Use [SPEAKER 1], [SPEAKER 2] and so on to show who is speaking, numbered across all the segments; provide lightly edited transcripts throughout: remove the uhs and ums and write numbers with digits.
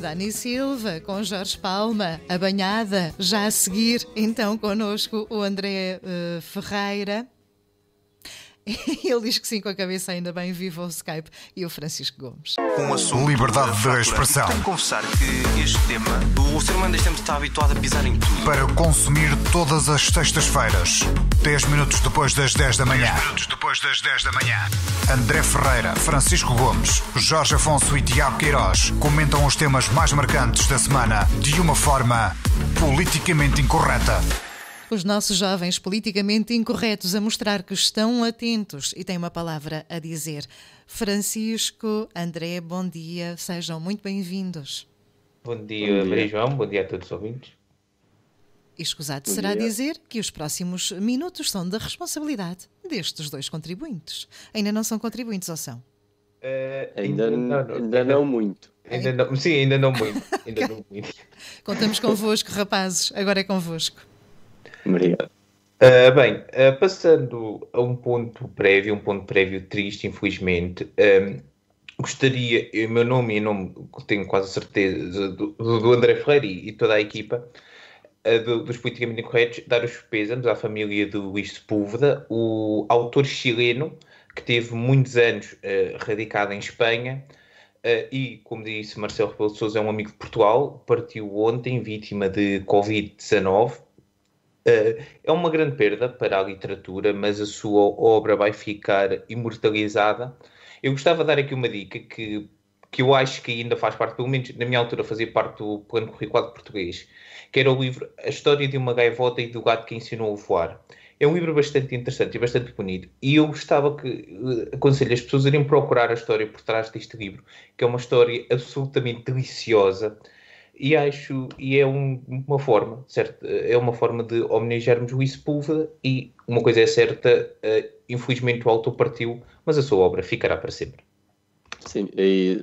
[SPEAKER 1] Dani Silva, com Jorge Palma, a banhada, já a seguir, então connosco o André Ferreira. Ele diz que sim, com a cabeça ainda bem, viva o Skype, e o Francisco Gomes.
[SPEAKER 2] Com a sua liberdade de expressão.
[SPEAKER 3] Tenho que confessar que este tema, o ser humano deste tempo está habituado a pisar em tudo.
[SPEAKER 2] Para consumir todas as sextas-feiras, 10 minutos depois das 10 da manhã. André Ferreira, Francisco Gomes, Jorge Afonso e Tiago Queiroz comentam os temas mais marcantes da semana de uma forma politicamente incorreta.
[SPEAKER 1] Os nossos jovens politicamente incorretos a mostrar que estão atentos e têm uma palavra a dizer. Francisco, André, bom dia, sejam muito bem-vindos.
[SPEAKER 4] Bom dia, Maria João, bom dia a todos os ouvintes.
[SPEAKER 1] E escusado será dizer que os próximos minutos são da responsabilidade destes dois contribuintes. Ainda não são contribuintes, ou são?
[SPEAKER 5] Ainda não muito.
[SPEAKER 4] Ainda não muito. Não muito.
[SPEAKER 1] Contamos convosco, rapazes, agora é convosco.
[SPEAKER 5] Obrigado.
[SPEAKER 4] Passando a um ponto prévio triste, infelizmente, gostaria, em meu nome e em nome, tenho quase certeza, do André Ferreira e toda a equipa dos politicamente incorretos, dar os pêsames à família de Luís Sepúlveda, o autor chileno que teve muitos anos radicado em Espanha e, como disse Marcelo Rebelo de Sousa, é um amigo de Portugal, partiu ontem vítima de Covid-19. É uma grande perda para a literatura, mas a sua obra vai ficar imortalizada. Eu gostava de dar aqui uma dica que eu acho que ainda faz parte, pelo menos na minha altura, fazia parte do plano curricular de português, que era o livro A História de uma Gaivota e do Gato que Ensinou a Voar. É um livro bastante interessante e bastante bonito. E eu gostava aconselho as pessoas a irem procurar a história por trás deste livro, que é uma história absolutamente deliciosa. E é uma forma, certo? É uma forma de homenagearmos Luís Sepúlveda e uma coisa é certa, infelizmente o autor partiu, mas a sua obra ficará para sempre.
[SPEAKER 5] Sim, e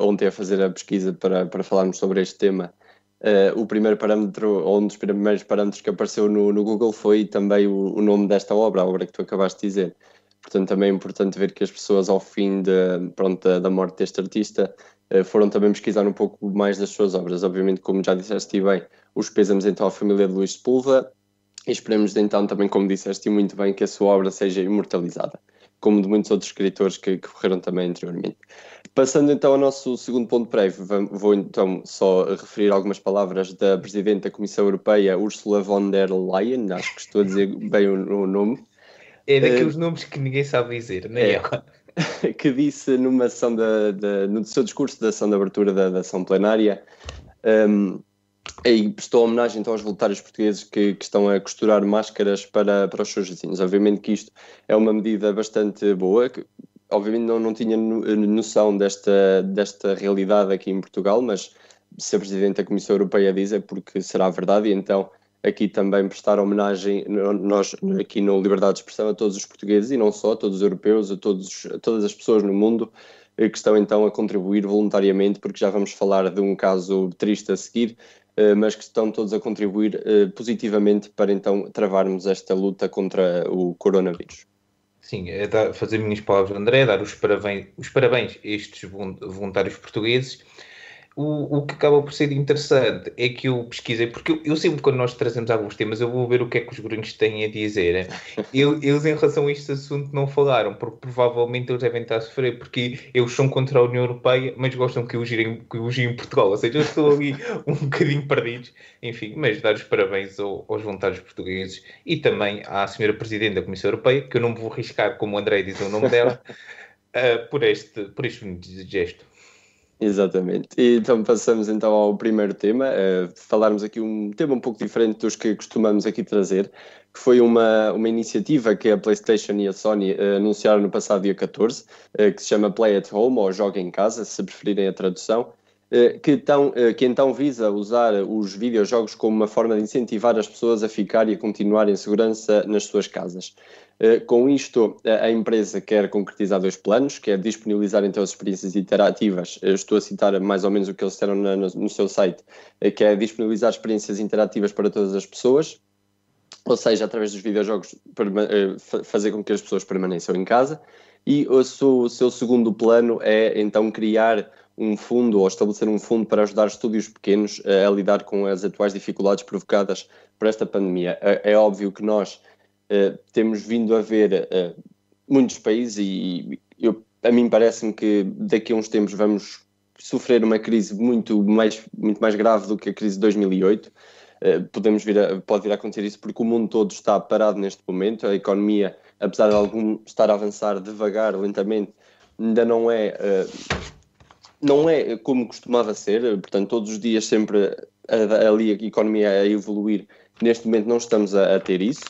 [SPEAKER 5] ontem a fazer a pesquisa para falarmos sobre este tema, o primeiro parâmetro, ou um dos primeiros parâmetros que apareceu no Google foi também o nome desta obra, a obra que tu acabaste de dizer. Portanto, também é importante ver que as pessoas, ao fim da morte deste artista, foram também pesquisar um pouco mais das suas obras. Obviamente, como já disseste bem, os pêsames então à família de Luís Sepúlveda e esperemos então também, como disseste muito bem, que a sua obra seja imortalizada, como de muitos outros escritores que morreram também anteriormente. Passando então ao nosso segundo ponto prévio, vou então só referir algumas palavras da Presidente da Comissão Europeia, Ursula von der Leyen, acho que estou a dizer bem o nome.
[SPEAKER 4] É daqueles nomes que ninguém sabe dizer, não é?
[SPEAKER 5] Que disse numa ação no seu discurso da ação de abertura da ação plenária, e prestou homenagem então aos voluntários portugueses que estão a costurar máscaras para os seus vizinhos. Obviamente que isto é uma medida bastante boa, que obviamente não tinha noção desta realidade aqui em Portugal, mas se a Presidente da Comissão Europeia diz é porque será verdade, e então aqui também prestar homenagem, nós aqui no Liberdade de Expressão, a todos os portugueses e não só, a todos os europeus, a todas as pessoas no mundo que estão então a contribuir voluntariamente, porque já vamos falar de um caso triste a seguir, mas que estão todos a contribuir positivamente para então travarmos esta luta contra o coronavírus.
[SPEAKER 4] Sim, fazer minhas palavras, André, dar os parabéns a estes voluntários portugueses. O que acaba por ser interessante é que eu pesquisei, porque eu sempre, quando nós trazemos alguns temas, eu vou ver o que é que os gringos têm a dizer. Eles, em relação a este assunto, não falaram, porque provavelmente eles devem estar a sofrer, porque eles são contra a União Europeia, mas gostam que elogiem Portugal. Ou seja, eu estou ali um bocadinho perdidos. Enfim, mas dar os parabéns aos voluntários portugueses e também à senhora Presidente da Comissão Europeia, que eu não me vou arriscar, como o André diz o nome dela, por este bonito gesto.
[SPEAKER 5] Exatamente. E então passamos então ao primeiro tema, falarmos aqui um tema um pouco diferente dos que costumamos aqui trazer, que foi uma iniciativa que a PlayStation e a Sony anunciaram no passado dia 14, que se chama Play at Home, ou Joga em Casa, se preferirem a tradução, que então visa usar os videojogos como uma forma de incentivar as pessoas a ficar e a continuar em segurança nas suas casas. Com isto, a empresa quer concretizar dois planos, que é disponibilizar então as experiências interativas. Estou a citar mais ou menos o que eles disseram no seu site, que é disponibilizar experiências interativas para todas as pessoas, ou seja, através dos videojogos fazer com que as pessoas permaneçam em casa. E o seu segundo plano é então criar um fundo ou estabelecer um fundo para ajudar estúdios pequenos a lidar com as atuais dificuldades provocadas por esta pandemia. É óbvio que nós temos vindo a ver muitos países e a mim parece-me que daqui a uns tempos vamos sofrer uma crise muito mais grave do que a crise de 2008. Pode vir a acontecer isso porque o mundo todo está parado neste momento. A economia, apesar de estar a avançar devagar, lentamente, ainda não é como costumava ser. Portanto, todos os dias sempre ali a economia a evoluir. Neste momento não estamos a ter isso.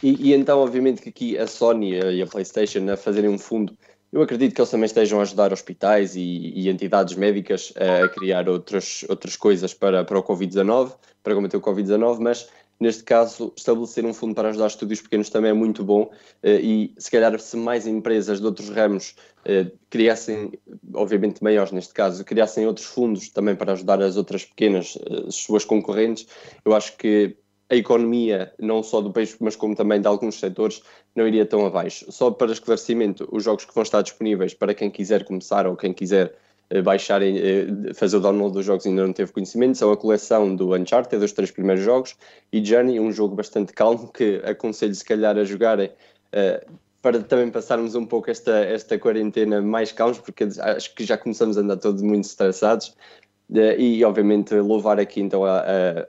[SPEAKER 5] E então, obviamente, que aqui a Sony e a PlayStation a fazerem um fundo, eu acredito que eles também estejam a ajudar hospitais e entidades médicas a criar outras coisas para o Covid-19, para combater o Covid-19, mas neste caso estabelecer um fundo para ajudar estúdios pequenos também é muito bom e se calhar se mais empresas de outros ramos criassem, obviamente maiores neste caso, criassem outros fundos também para ajudar as outras pequenas, as suas concorrentes, eu acho que a economia, não só do país, mas como também de alguns setores, não iria tão abaixo. Só para esclarecimento, os jogos que vão estar disponíveis para quem quiser começar ou quem quiser baixar e fazer o download dos jogos e ainda não teve conhecimento, são a coleção do Uncharted, dos 3 primeiros jogos, e Journey, um jogo bastante calmo que aconselho se calhar a jogarem para também passarmos um pouco esta quarentena mais calmos, porque acho que já começamos a andar todos muito estressados. E obviamente louvar aqui então a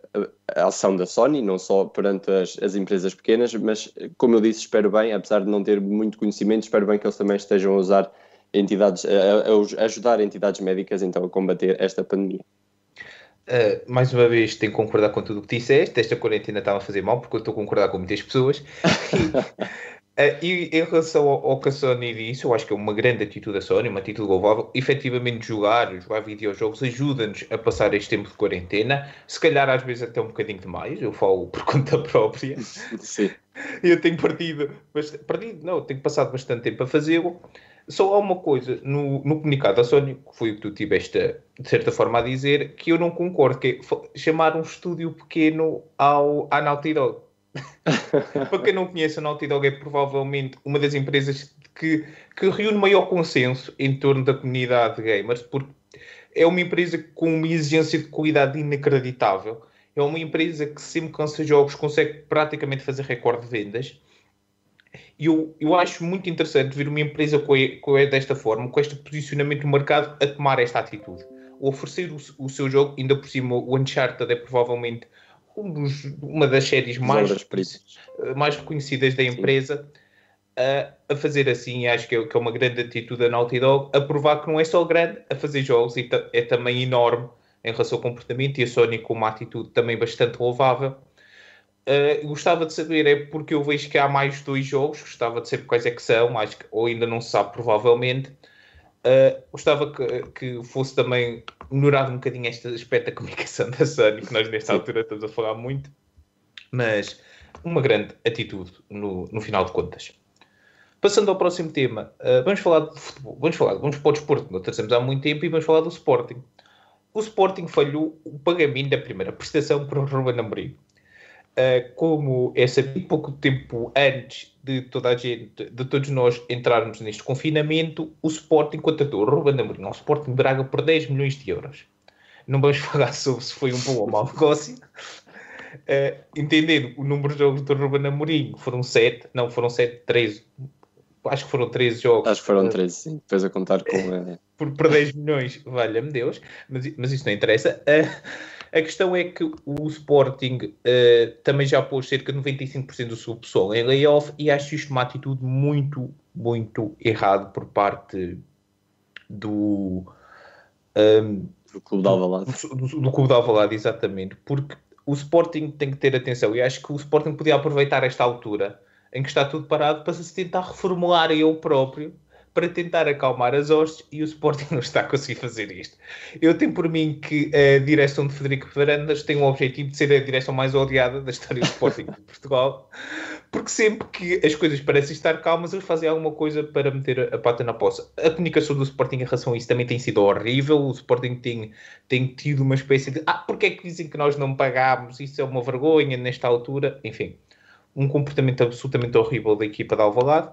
[SPEAKER 5] ação da Sony, não só perante as empresas pequenas, mas como eu disse, espero bem, apesar de não ter muito conhecimento, espero bem que eles também estejam a usar a ajudar entidades médicas então a combater esta pandemia.
[SPEAKER 4] Mais uma vez tenho que concordar com tudo o que disseste. Esta quarentena estava a fazer mal porque eu estou a concordar com muitas pessoas. E em relação ao que a Sony disse, eu acho que é uma grande atitude da Sony, uma atitude louvável. Efetivamente jogar videojogos ajuda-nos a passar este tempo de quarentena, se calhar às vezes até um bocadinho demais, eu falo por conta própria.
[SPEAKER 5] Sim.
[SPEAKER 4] Eu tenho tenho passado bastante tempo a fazê-lo. Só há uma coisa no comunicado da Sony, que foi o que tu tiveste de certa forma a dizer, que eu não concordo, que é chamar um estúdio pequeno à Naughty Dog. Para quem não conhece, a Naughty Dog é provavelmente uma das empresas que reúne maior consenso em torno da comunidade de gamers, porque é uma empresa com uma exigência de qualidade inacreditável. É uma empresa que sempre que lança jogos consegue praticamente fazer recorde de vendas. E eu acho muito interessante ver uma empresa desta forma, com este posicionamento do mercado, a tomar esta atitude. O oferecer o seu jogo, ainda por cima o Uncharted é provavelmente uma das séries mais reconhecidas da empresa, a fazer assim. Acho que é uma grande atitude da Naughty Dog, a provar que não é só grande a fazer jogos, e é também enorme em relação ao comportamento, e a Sony com uma atitude também bastante louvável. Gostava de saber, porque eu vejo que há mais 2 jogos, gostava de saber quais é que são, acho que ou ainda não se sabe provavelmente. Gostava que fosse também melhorado um bocadinho este aspecto da comunicação da Sony, que nós nesta altura estamos a falar muito, mas uma grande atitude no final de contas. Passando ao próximo tema, vamos falar de futebol, vamos para o desporto, nós trazemos há muito tempo, e vamos falar do Sporting. O Sporting falhou o pagamento da primeira prestação para o Ruben Amorim. Como é sabido, pouco tempo antes de todos nós entrarmos neste confinamento, o Sporting contratou o Ruben Amorim ao Sporting de Braga por 10 milhões de euros. Não vamos falar sobre se foi um bom ou mau negócio. Entendendo o número de jogos do Ruben Amorim, foram 7, 13. Acho que foram 13 jogos.
[SPEAKER 5] Acho que foram 13, sim. Depois a contar com...
[SPEAKER 4] por 10 milhões, valha-me Deus. Mas isso não interessa. A questão é que o Sporting também já pôs cerca de 95% do seu pessoal em layoff, e acho isto uma atitude muito, muito errada por parte do
[SPEAKER 5] Clube de Alvalade.
[SPEAKER 4] Do Clube de Alvalade, exatamente. Porque o Sporting tem que ter atenção, e acho que o Sporting podia aproveitar esta altura em que está tudo parado para se tentar reformular ele próprio, para tentar acalmar as hostes, e o Sporting não está a conseguir fazer isto. Eu tenho por mim que a direção de Frederico Varandas tem o objetivo de ser a direção mais odiada da história do Sporting de Portugal, porque sempre que as coisas parecem estar calmas, eles fazem alguma coisa para meter a pata na poça. A comunicação do Sporting em relação a isso também tem sido horrível. O Sporting tem tido uma espécie de porque é que dizem que nós não pagámos? Isso é uma vergonha nesta altura. Enfim, um comportamento absolutamente horrível da equipa de Alvalade.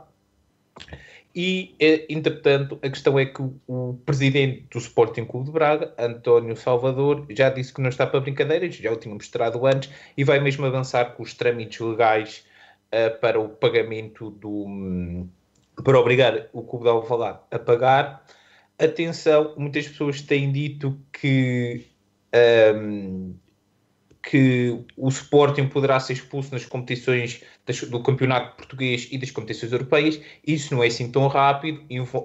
[SPEAKER 4] E, entretanto, a questão é que o presidente do Sporting Clube de Braga, António Salvador, já disse que não está para brincadeiras, já o tinha mostrado antes, e vai mesmo avançar com os trâmites legais para o pagamento para obrigar o Clube de Alvalade a pagar. Atenção, muitas pessoas têm dito que o Sporting poderá ser expulso nas competições do campeonato português e das competições europeias. Isso não é assim tão rápido,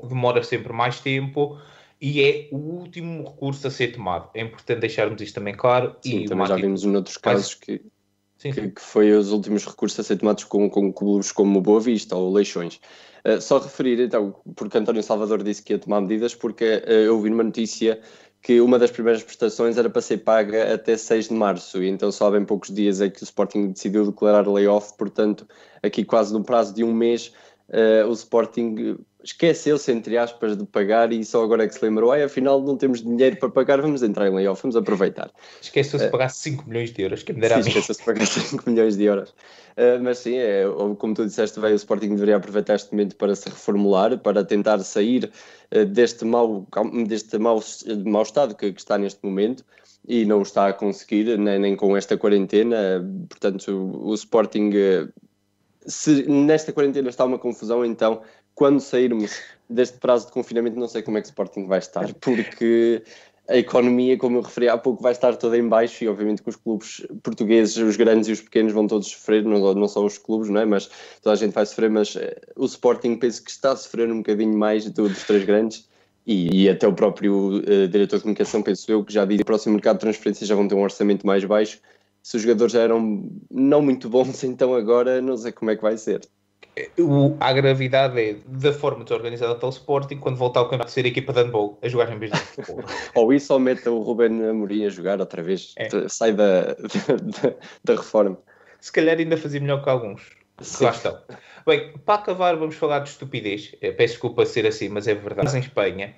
[SPEAKER 4] demora sempre mais tempo e é o último recurso a ser tomado. É importante deixarmos isto também claro.
[SPEAKER 5] Sim, também já vimos noutros casos que foi os últimos recursos a ser tomados com clubes como o Boa Vista ou o Leixões. Só referir, então, porque António Salvador disse que ia tomar medidas, porque eu vi numa notícia que uma das primeiras prestações era para ser paga até 6 de março, e então só há bem poucos dias é que o Sporting decidiu declarar layoff, portanto, aqui quase no prazo de um mês, o Sporting esqueceu-se, entre aspas, de pagar, e só agora é que se lembrou, afinal não temos dinheiro para pagar, vamos entrar em layoff, vamos aproveitar.
[SPEAKER 4] Esqueceu-se de pagar 5 milhões de euros, que me dará.
[SPEAKER 5] Sim, esqueceu-se de pagar 5 milhões de euros. Mas sim, como tu disseste, o Sporting deveria aproveitar este momento para se reformular, para tentar sair deste mau estado que está neste momento, e não o está a conseguir, nem com esta quarentena. Portanto, o Sporting, se nesta quarentena está uma confusão, então quando sairmos deste prazo de confinamento não sei como é que o Sporting vai estar, porque a economia, como eu referi há pouco, vai estar toda em baixo, e obviamente que os clubes portugueses, os grandes e os pequenos, vão todos sofrer, não só os clubes, não é? Mas toda a gente vai sofrer, mas o Sporting penso que está a sofrer um bocadinho mais dos três grandes, e até o próprio diretor de comunicação, penso eu, que já disse que o próximo mercado de transferências já vão ter um orçamento mais baixo. Se os jogadores já eram não muito bons, então agora não sei como é que vai ser.
[SPEAKER 4] A gravidade é da forma desorganizada pelo Sporting, quando voltar ao campeonato, ser a equipa de handball a jogar em vez de futebol.
[SPEAKER 5] Ou isso, ou mete o Ruben Amorim a jogar outra vez, sai da reforma.
[SPEAKER 4] Se calhar ainda fazia melhor que alguns. Que lá estão. Bem, para acabar, vamos falar de estupidez. Peço desculpa ser assim, mas é verdade. Mas em Espanha,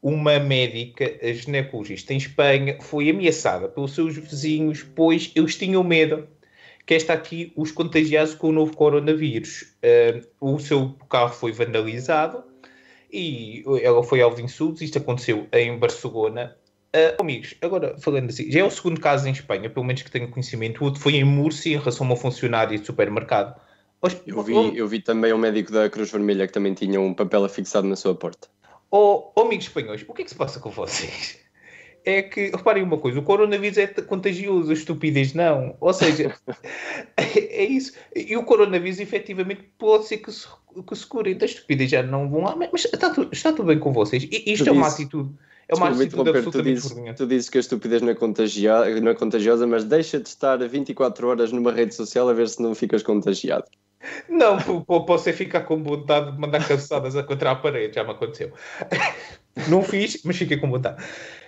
[SPEAKER 4] uma médica ginecologista em Espanha foi ameaçada pelos seus vizinhos, pois eles tinham medo que esta aqui os contagiasse com o novo coronavírus. O seu carro foi vandalizado e ela foi alvo de insultos. Isto aconteceu em Barcelona. Amigos, agora falando assim, já é o segundo caso em Espanha, pelo menos que tenho conhecimento. O outro foi em Múrcia, em relação a uma funcionária de supermercado.
[SPEAKER 5] Eu vi também um médico da Cruz Vermelha que também tinha um papel afixado na sua porta.
[SPEAKER 4] Amigos espanhóis, o que é que se passa com vocês? É que, reparem uma coisa, o coronavírus é contagioso, a estupidez não. Ou seja, é isso. E o coronavírus, efetivamente, pode ser que se cure. Então a estupidez já não vão lá. Mas está tudo bem com vocês. E isto é uma atitude absolutamente vergonhosa.
[SPEAKER 5] Tu dizes que a estupidez não é contagiosa, mas deixa de estar 24 horas numa rede social a ver se não ficas contagiado.
[SPEAKER 4] Não, posso é ficar com vontade de mandar cabeçadas contra a parede, já me aconteceu. Não fiz, mas fiquei com vontade.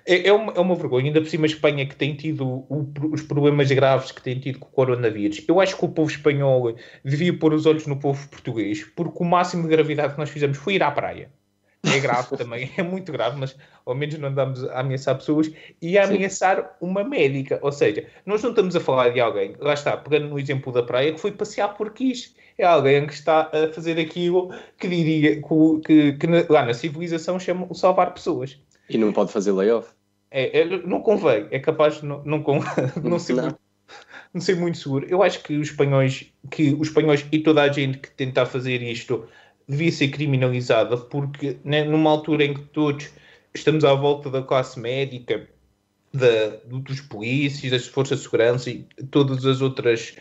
[SPEAKER 4] É uma vergonha, ainda por cima a Espanha, que tem tido os problemas graves que tem tido com o coronavírus. Eu acho que o povo espanhol devia pôr os olhos no povo português, porque o máximo de gravidade que nós fizemos foi ir à praia. É grave também, é muito grave, mas ao menos não andamos a ameaçar pessoas e a ameaçar uma médica. Ou seja, nós não estamos a falar de alguém, lá está, pegando no exemplo da praia, que foi passear por quis. É alguém que está a fazer aquilo que diria que lá na civilização chamam de salvar pessoas.
[SPEAKER 5] E não pode fazer layoff?
[SPEAKER 4] Não convém, é capaz de não ser muito seguro. Eu acho que os espanhóis e toda a gente que tentar fazer isto devia ser criminalizada, porque numa altura em que todos estamos à volta da classe médica, dos polícias, das forças de segurança e todos os outros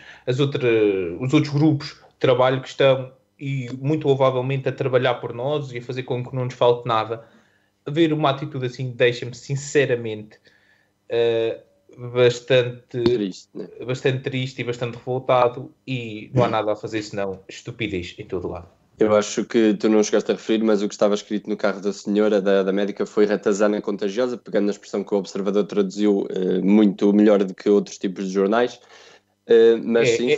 [SPEAKER 4] grupos de trabalho que estão, e muito louvavelmente, a trabalhar por nós e a fazer com que não nos falte nada, ver uma atitude assim deixa-me sinceramente bastante triste e bastante revoltado, e não há nada a fazer senão estupidez em todo lado.
[SPEAKER 5] Eu acho que tu não chegaste a referir, mas o que estava escrito no carro da senhora, da médica, foi ratazana contagiosa, pegando na expressão que o Observador traduziu muito melhor do que outros tipos de jornais. Mas sim,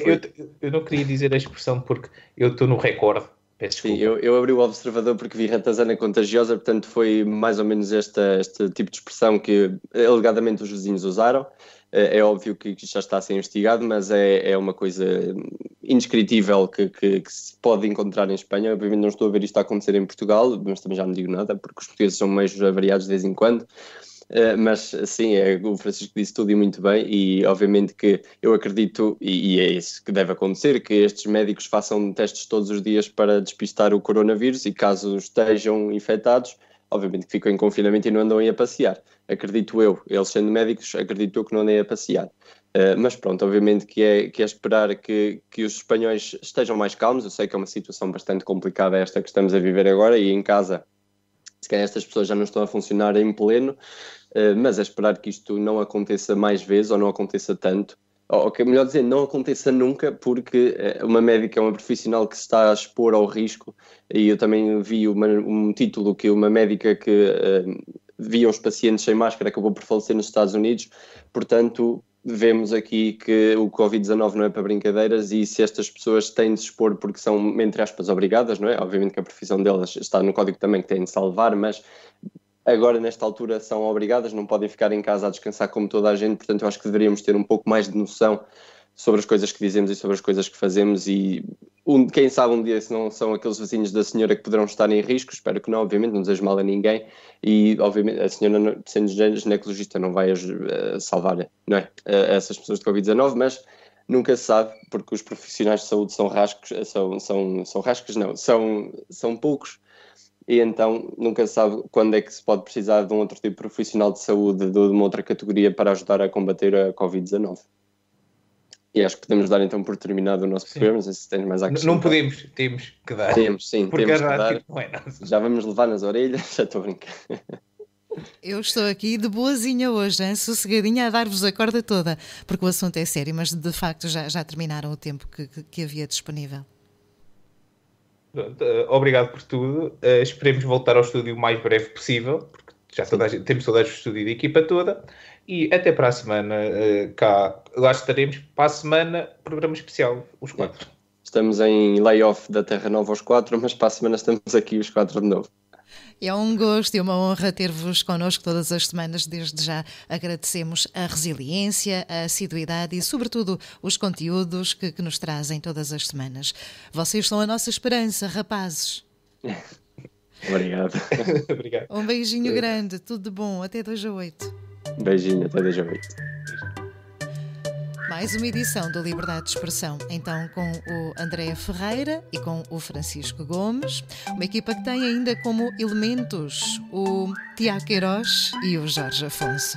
[SPEAKER 4] eu não queria dizer a expressão porque eu estou no Record Peço
[SPEAKER 5] Sim,
[SPEAKER 4] desculpa.
[SPEAKER 5] eu abri o Observador porque vi ratazana contagiosa, portanto foi mais ou menos este tipo de expressão que alegadamente os vizinhos usaram. É óbvio que isto já está a ser investigado, mas é uma coisa indescritível que se pode encontrar em Espanha. Obviamente não estou a ver isto a acontecer em Portugal, mas também já não digo nada, porque os portugueses são meio variados de vez em quando. Mas sim, o Francisco disse tudo e muito bem, e obviamente que eu acredito, e é isso que deve acontecer, que estes médicos façam testes todos os dias para despistar o coronavírus, e caso estejam infectados, obviamente que ficam em confinamento e não andam aí a passear. Acredito eu, eles sendo médicos, acredito eu que não andem a passear. Mas pronto, obviamente que é esperar que os espanhóis estejam mais calmos. Eu sei que é uma situação bastante complicada esta que estamos a viver agora, e em casa se calhar estas pessoas já não estão a funcionar em pleno, mas é esperar que isto não aconteça mais vezes, ou não aconteça tanto, ou melhor dizer, não aconteça nunca, porque uma médica é uma profissional que se está a expor ao risco. E eu também vi um título que uma médica que via os pacientes sem máscara acabou por falecer nos Estados Unidos. Portanto, vemos aqui que o Covid-19 não é para brincadeiras, e se estas pessoas têm de se expor porque são, entre aspas, obrigadas, não é? Obviamente que a profissão delas está no código também, que têm de salvar, mas agora, nesta altura, são obrigadas, não podem ficar em casa a descansar como toda a gente. Portanto, eu acho que deveríamos ter um pouco mais de noção sobre as coisas que dizemos e sobre as coisas que fazemos, e quem sabe um dia se não são aqueles vizinhos da senhora que poderão estar em risco. Espero que não, obviamente, não desejo mal a ninguém, e obviamente a senhora, sendo ginecologista, não vai salvar, não é, essas pessoas de Covid-19, mas nunca se sabe, porque os profissionais de saúde são rascos, são poucos, e então nunca se sabe quando é que se pode precisar de um outro tipo de profissional de saúde, de uma outra categoria, para ajudar a combater a Covid-19. E acho que podemos dar então por terminado o nosso programa. Não sei se tens mais a acrescentar.
[SPEAKER 4] Não podemos, temos que dar.
[SPEAKER 5] Temos
[SPEAKER 4] porque
[SPEAKER 5] que dar.
[SPEAKER 4] Não é nossa.
[SPEAKER 5] Já vamos levar nas orelhas, já estou a brincar.
[SPEAKER 1] Eu estou aqui de boazinha hoje, hein? Sossegadinha, a dar-vos a corda toda, porque o assunto é sério, mas de facto já terminaram o tempo que havia disponível.
[SPEAKER 4] Obrigado por tudo. Esperemos voltar ao estúdio o mais breve possível, porque já temos saudades do estúdio e da equipa toda. E até para a semana, lá estaremos. Para a semana, programa especial, os 4.
[SPEAKER 5] Estamos em layoff da Terra Nova aos 4, mas para a semana estamos aqui os 4 de novo.
[SPEAKER 1] É um gosto e uma honra ter-vos connosco todas as semanas. Desde já agradecemos a resiliência, a assiduidade e, sobretudo, os conteúdos que nos trazem todas as semanas. Vocês são a nossa esperança, rapazes.
[SPEAKER 5] Obrigado.
[SPEAKER 4] Obrigado.
[SPEAKER 1] Um beijinho grande, tudo de bom. Até 2/8.
[SPEAKER 5] Beijinho, até 2/8.
[SPEAKER 1] Mais uma edição do Liberdade de Expressão, então com o André Ferreira e com o Francisco Gomes, uma equipa que tem ainda como elementos o Tiago Queiroz e o Jorge Afonso.